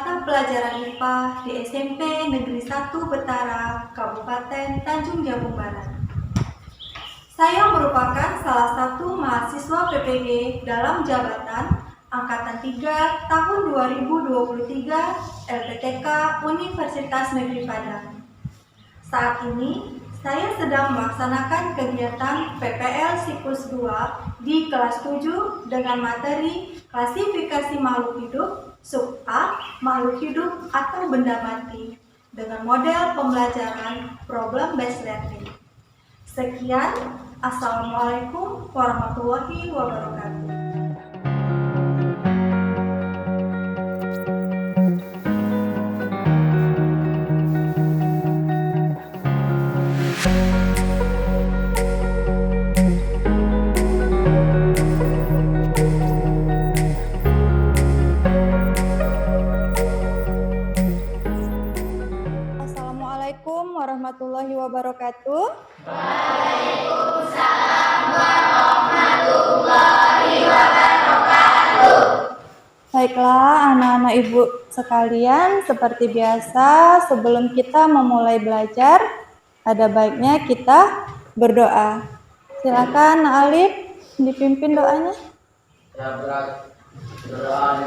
mata pelajaran IPA di SMP Negeri 1 Betara, Kabupaten Tanjung Jabung Barat. Saya merupakan salah satu mahasiswa PPG dalam jabatan Angkatan 3 tahun 2023 LPTK Universitas Negeri Padang. Saat ini, saya sedang melaksanakan kegiatan PPL siklus 2 di kelas 7 dengan materi klasifikasi makhluk hidup, sub A, makhluk hidup atau benda mati, dengan model pembelajaran problem based learning. Sekian, Assalamualaikum warahmatullahi wabarakatuh. Assalamualaikum warahmatullahi wabarakatuh. Waalaikumsalam warahmatullahi wabarakatuh. Baiklah anak-anak ibu sekalian, seperti biasa sebelum kita memulai belajar, ada baiknya kita berdoa. Silakan Alif dipimpin doanya. Ya berat, berdoa.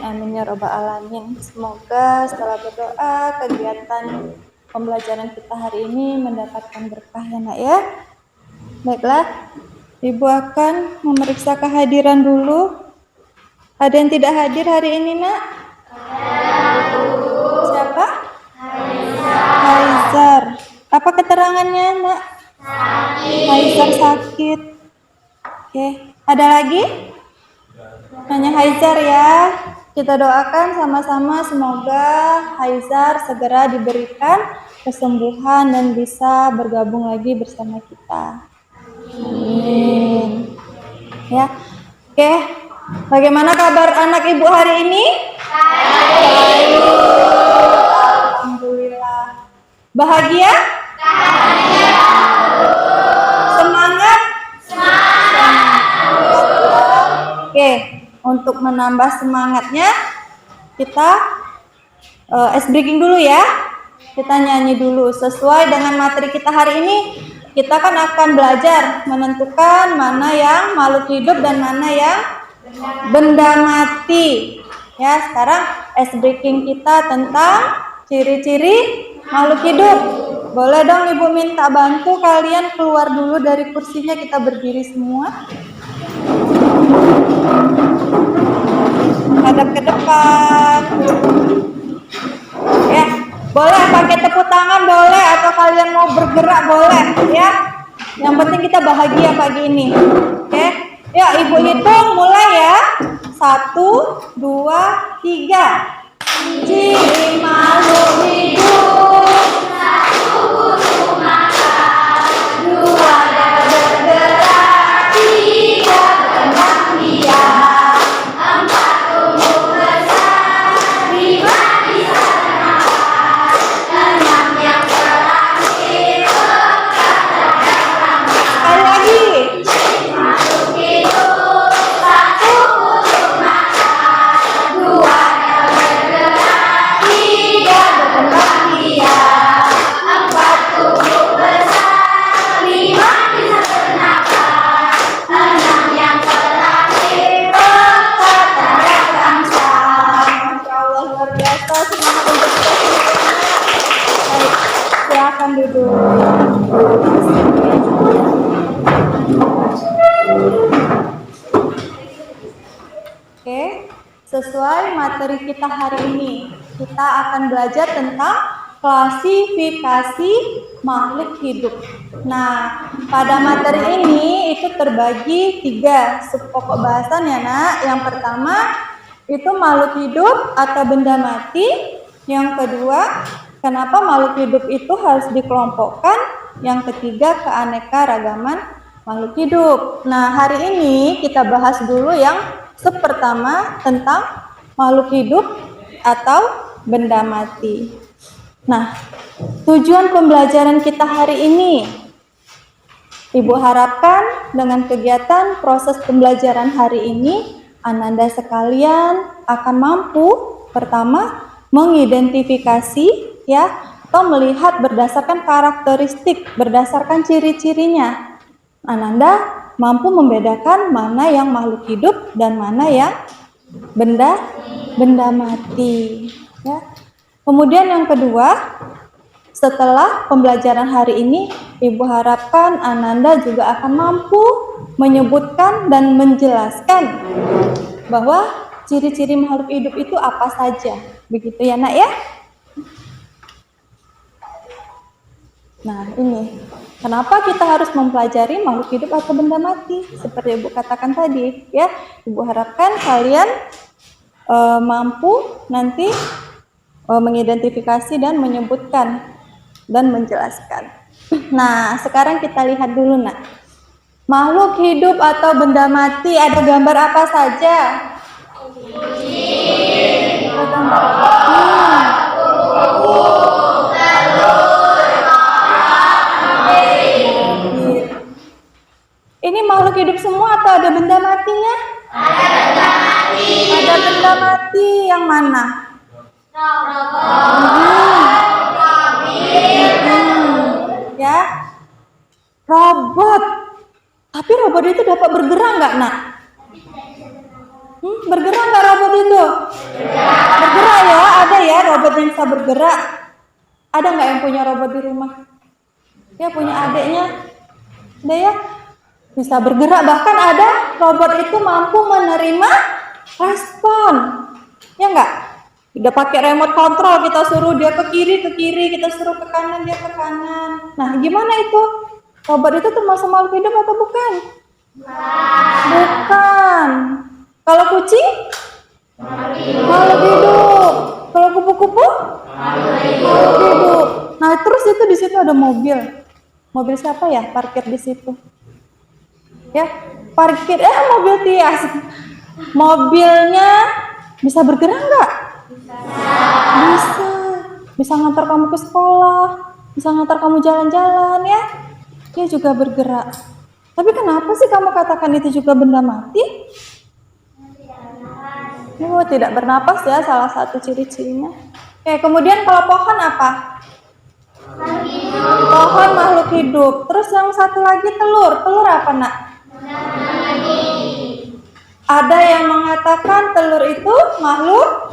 Amin ya robbal alamin. Semoga setelah berdoa kegiatan pembelajaran kita hari ini mendapatkan berkah ya nak ya. Baiklah, ibu akan memeriksa kehadiran dulu. Ada yang tidak hadir hari ini nak? Siapa? Haizar. Apa keterangannya nak? Haizar sakit. Oke, ada lagi? Hanya Haizar ya. Kita doakan sama-sama semoga Haizar segera diberikan kesembuhan dan bisa bergabung lagi bersama kita. Amin. Ya. Oke. Bagaimana kabar anak ibu hari ini? Baik. Alhamdulillah. Bahagia? Bahagia. Semangat? Semangat. Oke. Untuk menambah semangatnya, kita ice breaking dulu ya. Kita nyanyi dulu sesuai dengan materi kita hari ini. Kita kan akan belajar menentukan mana yang makhluk hidup dan mana yang benda mati. Ya, sekarang ice breaking kita tentang ciri-ciri makhluk hidup. Boleh dong Ibu minta bantu kalian keluar dulu dari kursinya, kita berdiri semua. Hadap ke depan. Ya, boleh pakai tepuk tangan boleh, atau kalian mau bergerak boleh ya. Yang penting kita bahagia pagi ini. Oke. Yuk ibu hitung mulai ya. 1, 2, 3. Ciri makhluk hidup. 1 butuh makan, 2 dapat bergerak, 3 berkembang biak, 4 tumbuh besar, 5 bisa bernafas, 6 yang terakhir peka terhadap rangka. Sekali lagi. Makhluk hidup, 1 butuh makan, 2 dapat bergerak, 3 berkembang biak, 4 tumbuh besar, 5 bisa bernafas, 6 yang terakhir peka terhadap rangka. Masya Allah, luar biasa. Semangat untuk kita semua. Baik, silakan duduk. Oke, sesuai materi kita hari ini, kita akan belajar tentang klasifikasi makhluk hidup. Nah, pada materi ini itu terbagi 3 subpokok bahasan ya nak. Yang pertama itu makhluk hidup atau benda mati. Yang kedua, kenapa makhluk hidup itu harus dikelompokkan. Yang ketiga, keanekaragaman makhluk hidup. Nah, hari ini kita bahas dulu yang pertama tentang makhluk hidup atau benda mati. Nah, tujuan pembelajaran kita hari ini, Ibu harapkan dengan kegiatan proses pembelajaran hari ini, Ananda sekalian akan mampu pertama mengidentifikasi ya atau melihat berdasarkan karakteristik, berdasarkan ciri-cirinya. Ananda mampu membedakan mana yang makhluk hidup dan mana yang benda mati ya. Kemudian yang kedua, setelah pembelajaran hari ini, Ibu harapkan Ananda juga akan mampu menyebutkan dan menjelaskan bahwa ciri-ciri makhluk hidup itu apa saja. Begitu ya nak ya? Nah ini, kenapa kita harus mempelajari makhluk hidup atau benda mati? Seperti Ibu katakan tadi ya, Ibu harapkan kalian mampu nanti mengidentifikasi dan menyebutkan dan menjelaskan. Nah, sekarang kita lihat dulu nak. Makhluk hidup atau benda mati ada gambar apa saja? Ini makhluk hidup semua atau ada benda matinya? Ada benda mati. Ada benda mati yang mana? Ya, robot. Tapi robot itu dapat bergerak nggak nak? Bergerak nggak robot itu? Bergerak ya, ada ya robot yang bisa bergerak. Ada nggak yang punya robot di rumah? Ya punya adiknya, ada ya, bisa bergerak. Bahkan ada robot itu mampu menerima respon, ya nggak? Udah pakai remote control, kita suruh dia ke kiri, kita suruh ke kanan, dia ke kanan. Nah, gimana itu? Robot itu termasuk makhluk hidup atau bukan? Bukan. Kalau kucing? Makhluk hidup. Kalau kupu-kupu? Makhluk hidup. Nah, terus itu di situ ada mobil. Mobil siapa ya? Parkir di situ. Ya, parkir. Mobil Tias. Mobilnya bisa bergerak nggak? Bisa ngantar kamu ke sekolah, bisa ngantar kamu jalan-jalan ya. Dia juga bergerak. Tapi kenapa sih kamu katakan itu juga benda mati? Oh, tidak bernapas ya, salah satu ciri-cirinya. Oke, kemudian kalau pohon apa? Pohon makhluk hidup. Terus yang satu lagi telur. Telur apa nak? Ada yang mengatakan telur itu makhluk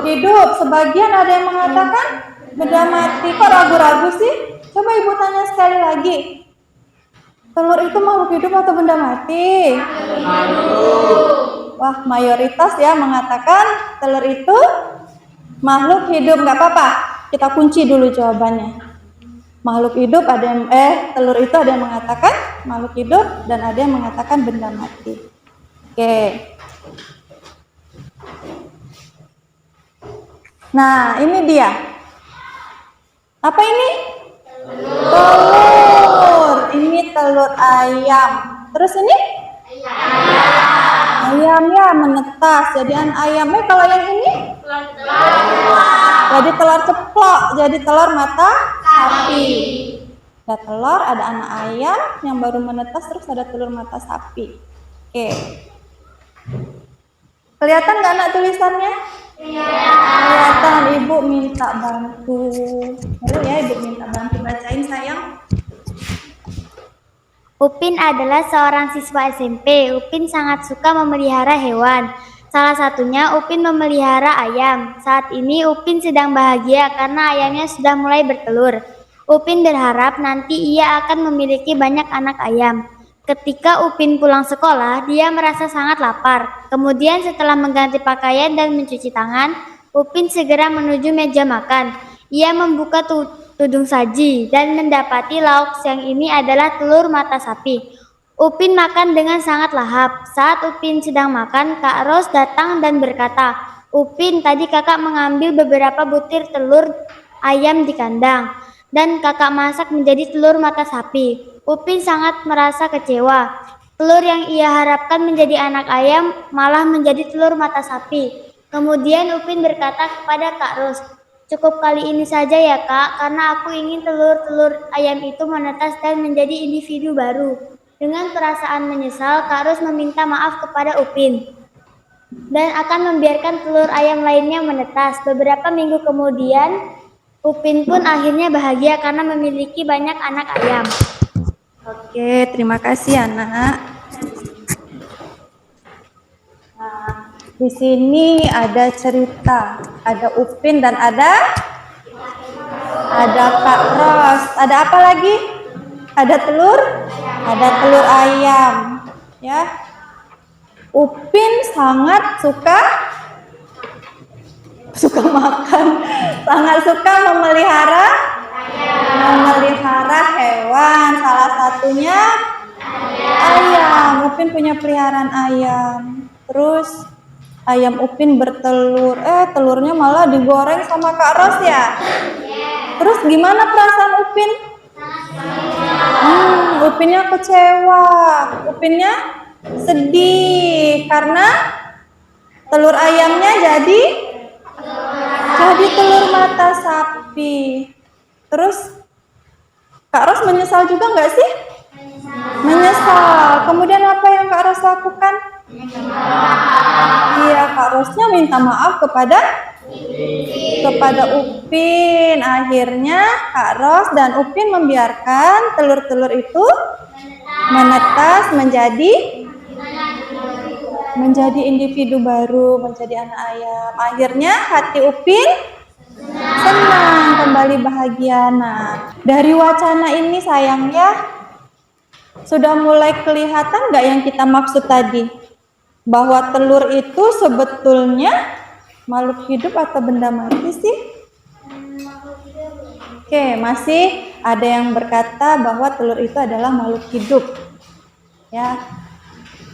hidup. Sebagian ada yang mengatakan benda mati. Kok ragu-ragu sih? Coba Ibu tanya sekali lagi. Telur itu makhluk hidup atau benda mati? Wah, mayoritas ya mengatakan telur itu makhluk hidup. Nggak apa-apa. Kita kunci dulu jawabannya. Makhluk hidup ada yang telur itu ada yang mengatakan makhluk hidup dan ada yang mengatakan benda mati. Oke. Nah, ini dia. Apa ini? Telur. Ini telur ayam. Terus ini? Ayam ya menetas. Jadian ayamnya kalau yang ini? Jadi telur ceplok. Jadi telur mata sapi. Ada telur, ada anak ayam yang baru menetas, terus ada telur mata sapi. Oke. Kelihatan nggak anak tulisannya? Kelihatan. Ibu minta bantu. Boleh ya Ibu minta bantu bacain sayang. Upin adalah seorang siswa SMP. Upin sangat suka memelihara hewan. Salah satunya Upin memelihara ayam. Saat ini Upin sedang bahagia karena ayamnya sudah mulai bertelur. Upin berharap nanti ia akan memiliki banyak anak ayam. Ketika Upin pulang sekolah, dia merasa sangat lapar. Kemudian setelah mengganti pakaian dan mencuci tangan, Upin segera menuju meja makan. Ia membuka tudung saji dan mendapati lauk siang ini adalah telur mata sapi. Upin makan dengan sangat lahap. Saat Upin sedang makan, Kak Ros datang dan berkata, "Upin, tadi kakak mengambil beberapa butir telur ayam di kandang dan kakak masak menjadi telur mata sapi." Upin sangat merasa kecewa. Telur yang ia harapkan menjadi anak ayam malah menjadi telur mata sapi. Kemudian Upin berkata kepada Kak Ros, "Cukup kali ini saja ya Kak, karena aku ingin telur-telur ayam itu menetas dan menjadi individu baru." Dengan perasaan menyesal, Kak Ros meminta maaf kepada Upin dan akan membiarkan telur ayam lainnya menetas. Beberapa minggu kemudian, Upin pun akhirnya bahagia karena memiliki banyak anak ayam. Oke, terima kasih anak. Nah, di sini ada cerita, ada Upin dan ada Kak Ros. Ada apa lagi? Ada telur ayam. Ya. Upin sangat suka makan, sangat suka memelihara hewan. Salah satunya ayam. Upin punya peliharaan ayam. Terus ayam Upin bertelur. Telurnya malah digoreng sama Kak Ros ya. Terus gimana perasaan Upin? Upinnya kecewa. Upinnya sedih karena telur ayamnya jadi telur mata sapi. Terus Kak Ros menyesal juga nggak sih? Menyesal. Kemudian apa yang Kak Ros lakukan? Iya, Kak Rosnya minta maaf kepada Upin. Akhirnya Kak Ros dan Upin membiarkan telur-telur itu menetas menjadi individu baru, menjadi anak ayam. Akhirnya hati Upin senang, kembali bahagia. Nah, dari wacana ini sayangnya sudah mulai kelihatan nggak yang kita maksud tadi? Bahwa telur itu sebetulnya makhluk hidup atau benda mati sih? Oke, masih ada yang berkata bahwa telur itu adalah makhluk hidup. Ya.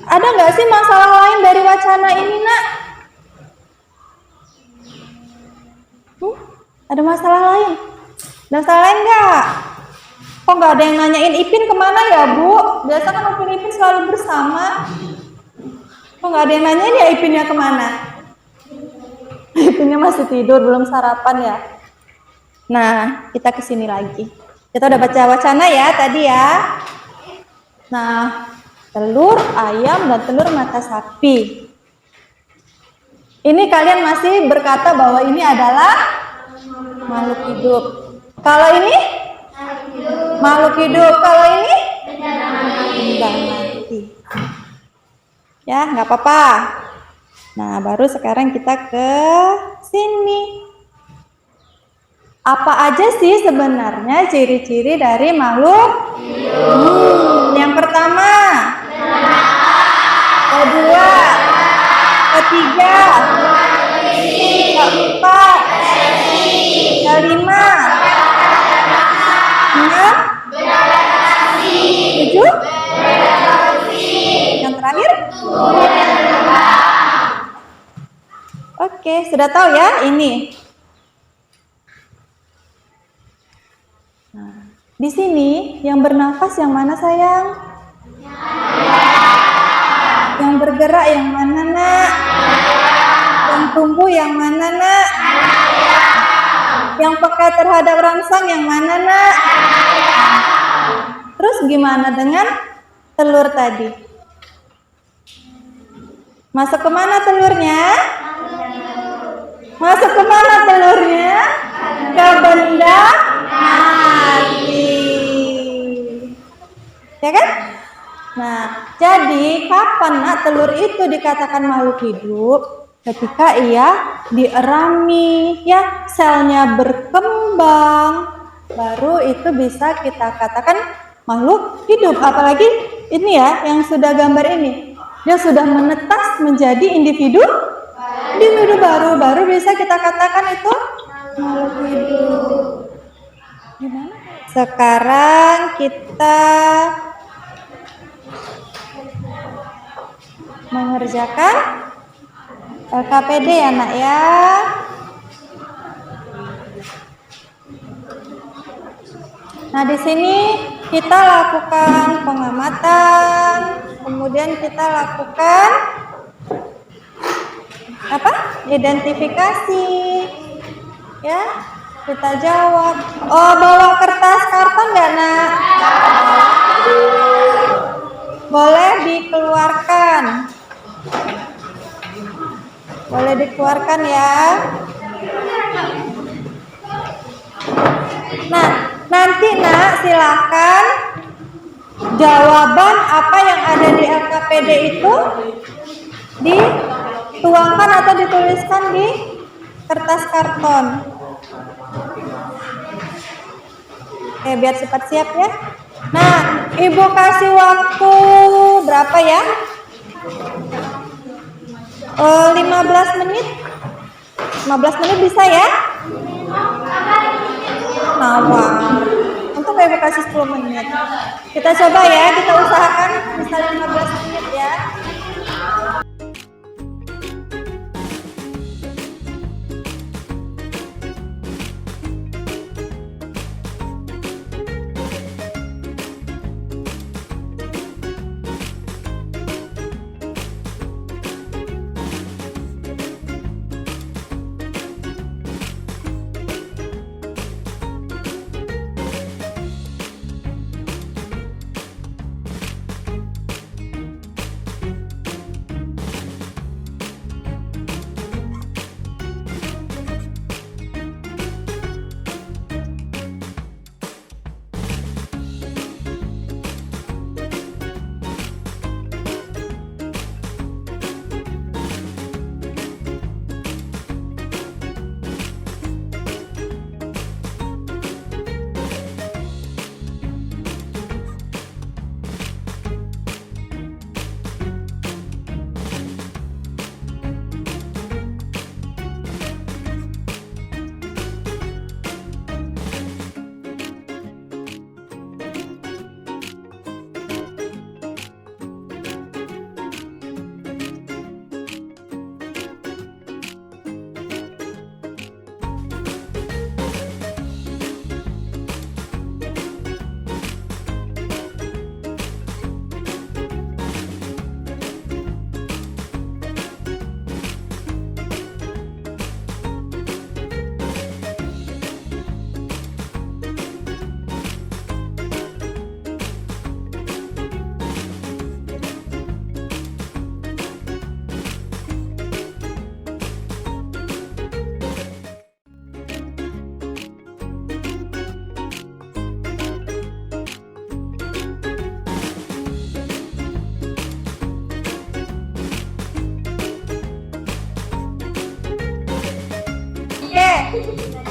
Ada nggak sih masalah lain dari wacana ini, Nak? Ada masalah lain? Ada masalah lain nggak? Kok nggak ada yang nanyain Ipin kemana ya, Bu? Biasa kan Ipin selalu bersama. Kok nggak ada yang nanyain ya Ipinnya kemana? Ipinnya masih tidur, belum sarapan ya. Nah, kita kesini lagi. Kita udah baca wacana ya tadi ya. Nah, telur ayam dan telur mata sapi. Ini kalian masih berkata bahwa ini adalah makhluk hidup. Kalau ini makhluk hidup. Kalau ini benda mati. Ya, nggak apa-apa. Nah, baru sekarang kita ke sini. Apa aja sih sebenarnya ciri-ciri dari makhluk hidup? Yang pertama, kedua, ketiga, keempat, kelima, enam, tujuh, yang terakhir. Oke, sudah tahu ya ini. Nah, di sini yang bernafas yang mana sayang? Yang bergerak yang mana, Nak? Yang tumbuh yang mana, Nak? Yang peka terhadap rangsang yang mana, Nak? Terus gimana dengan telur tadi? Masuk kemana telurnya? Masuk kemana telurnya? Ke benda mati. Ya kan? Nah, jadi kapan Nak telur itu dikatakan makhluk hidup? Ketika ia dierami, ya selnya berkembang, baru itu bisa kita katakan makhluk hidup. Apalagi ini ya, yang sudah gambar ini, dia sudah menetas menjadi individu baru bisa kita katakan itu Makhluk hidup. Gimana? Sekarang kita mengerjakan LKPD ya nak ya. Nah di sini kita lakukan pengamatan, kemudian kita lakukan apa? Identifikasi, ya. Kita jawab. Oh, bawa kertas karton nggak nak? Boleh dikeluarkan. Boleh dikeluarkan ya. Nah, nanti nak silakan jawaban apa yang ada di LKPD itu dituangkan atau dituliskan di kertas karton. Oke, biar cepat siap ya. Nah, Ibu kasih waktu berapa ya? 15 menit. 15 menit bisa ya? Nawar. Untuk Ibu kasih 10 menit. Kita coba ya, kita usahakan bisa 15 menit ya.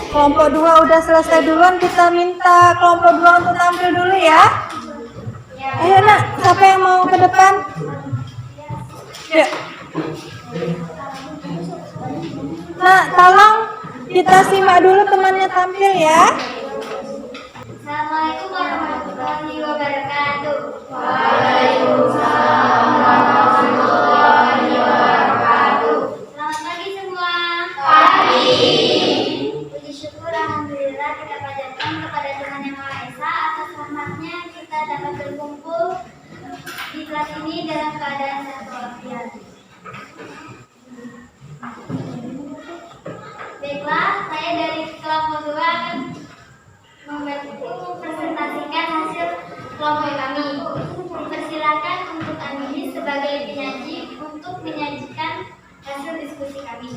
Kelompok 2 udah selesai duluan, kita minta kelompok 2 untuk tampil dulu ya. Ayo nak, siapa yang mau ke depan? Yuk. Nah, tolong kita simak dulu temannya tampil ya. Assalamualaikum warahmatullahi wabarakatuh. Waalaikumsalam warahmatullahi wabarakatuh. Selamat pagi semua. Pagi. Puji syukur alhamdulillah kita panjatkan kepada Tuhan Yang Maha Esa atas rahmatnya kita dapat berkumpul di kelas ini dalam keadaan sehat walafiat. Baiklah, saya dari kelompok 2 akan mempresentasikan hasil kelompok kami. Dipersilakan untuk Anini sebagai penyaji untuk menyajikan hasil diskusi kami.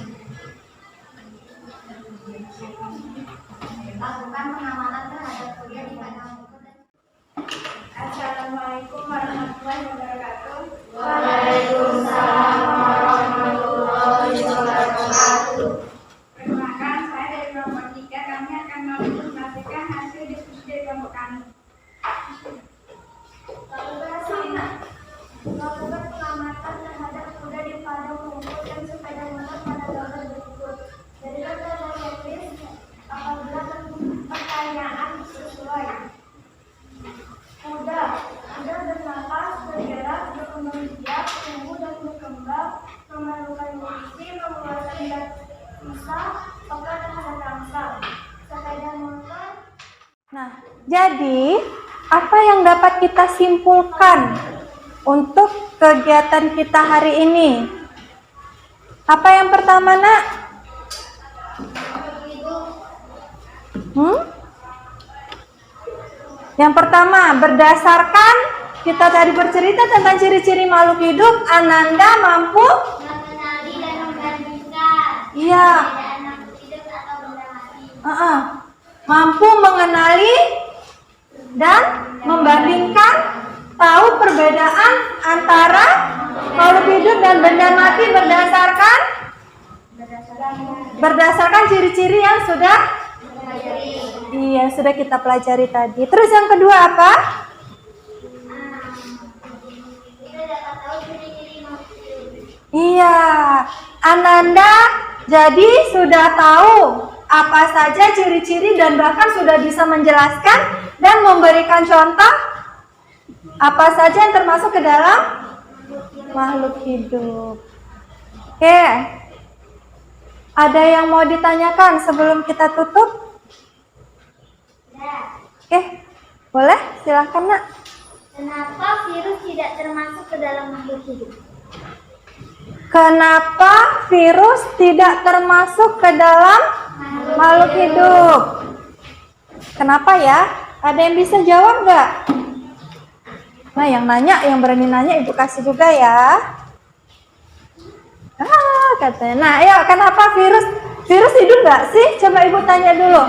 Lakukan pengamatan terhadap kuliah di Padang. Assalamualaikum warahmatullahi wabarakatuh. Waalaikumsalam warahmatullahi wabarakatuh. Perkenalkan, saya dari kelompok 3, kami akan mempresentasikan hasil diskusi dari kelompok kami. Lakukan pengamatan terhadap kuda di padang rumput dan sepeda motor pada gambar berikut. Dari data teknis memerlukan musisi, mengeluarkan bangsa, obat terhadap bangsa, sepeda motor. Nah, jadi apa yang dapat kita simpulkan untuk kegiatan kita hari ini? Apa yang pertama, Nak? Yang pertama, berdasarkan kita tadi bercerita tentang ciri-ciri makhluk hidup, Ananda mampu Mengenali dan membandingkan. iya, Perbedaan makhluk hidup atau benda mati. mampu mengenali dan membandingkan, tahu perbedaan antara makhluk hidup dan benda mati berdasarkan ciri-ciri yang sudah kita pelajari tadi. Terus yang kedua apa? Kita dapat tahu ciri-ciri makhluk hidup. Iya, Ananda jadi sudah tahu apa saja ciri-ciri dan bahkan sudah bisa menjelaskan dan memberikan contoh apa saja yang termasuk ke dalam makhluk hidup. Oke, ada yang mau ditanyakan sebelum kita tutup? Oke, boleh, silahkan, Nak. Kenapa virus tidak termasuk ke dalam makhluk hidup? Kenapa virus tidak termasuk ke dalam makhluk hidup? Kenapa ya? Ada yang bisa jawab nggak? Nah, yang berani nanya Ibu kasih juga ya. Katanya. Nah, ayo, kenapa virus hidup nggak sih? Coba Ibu tanya dulu.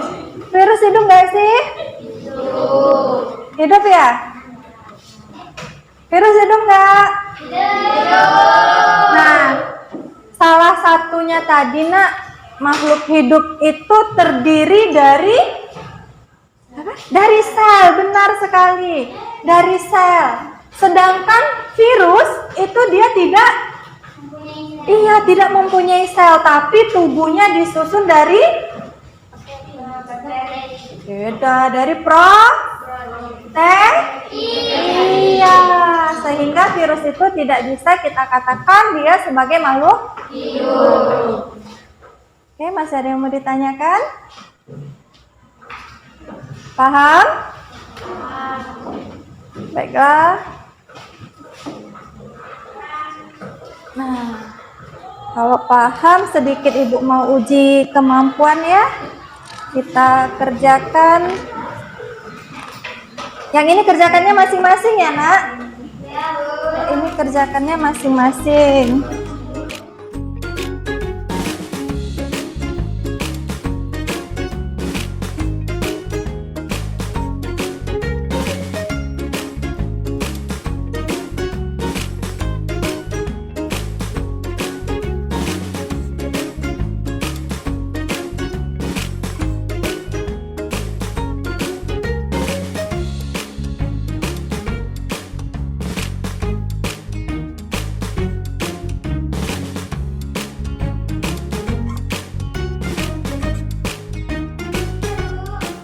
Virus hidup nggak sih? Hidup ya? Virus hidup nggak? Nah, salah satunya tadi, Nak, makhluk hidup itu terdiri dari apa? Dari sel, benar sekali. Dari sel. Sedangkan virus itu dia tidak mempunyai sel, tapi tubuhnya disusun dari iya, sehingga virus itu tidak bisa kita katakan dia sebagai makhluk hidup. Oke, masih ada yang mau ditanyakan? Paham? Baiklah. Nah, kalau paham sedikit Ibu mau uji kemampuan ya. Kita kerjakan. Yang ini kerjakannya masing-masing ya, Nak? Ini kerjakannya masing-masing.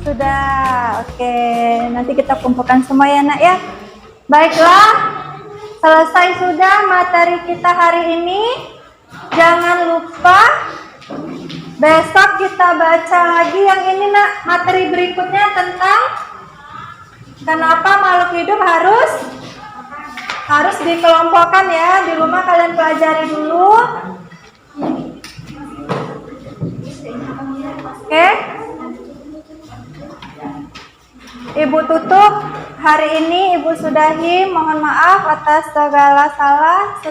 Sudah, oke. Nanti kita kumpulkan semua ya, Nak ya. Baiklah, selesai sudah materi kita hari ini. Jangan lupa besok kita baca lagi yang ini, Nak. Materi berikutnya tentang kenapa makhluk hidup harus dikelompokkan ya. Di rumah kalian pelajari dulu. Oke. Ibu tutup hari ini, Ibu sudahi. Mohon maaf atas segala salah,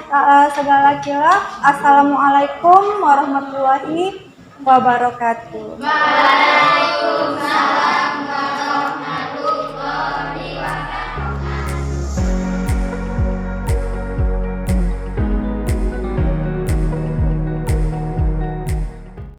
segala khilaf. Assalamualaikum warahmatullahi wabarakatuh.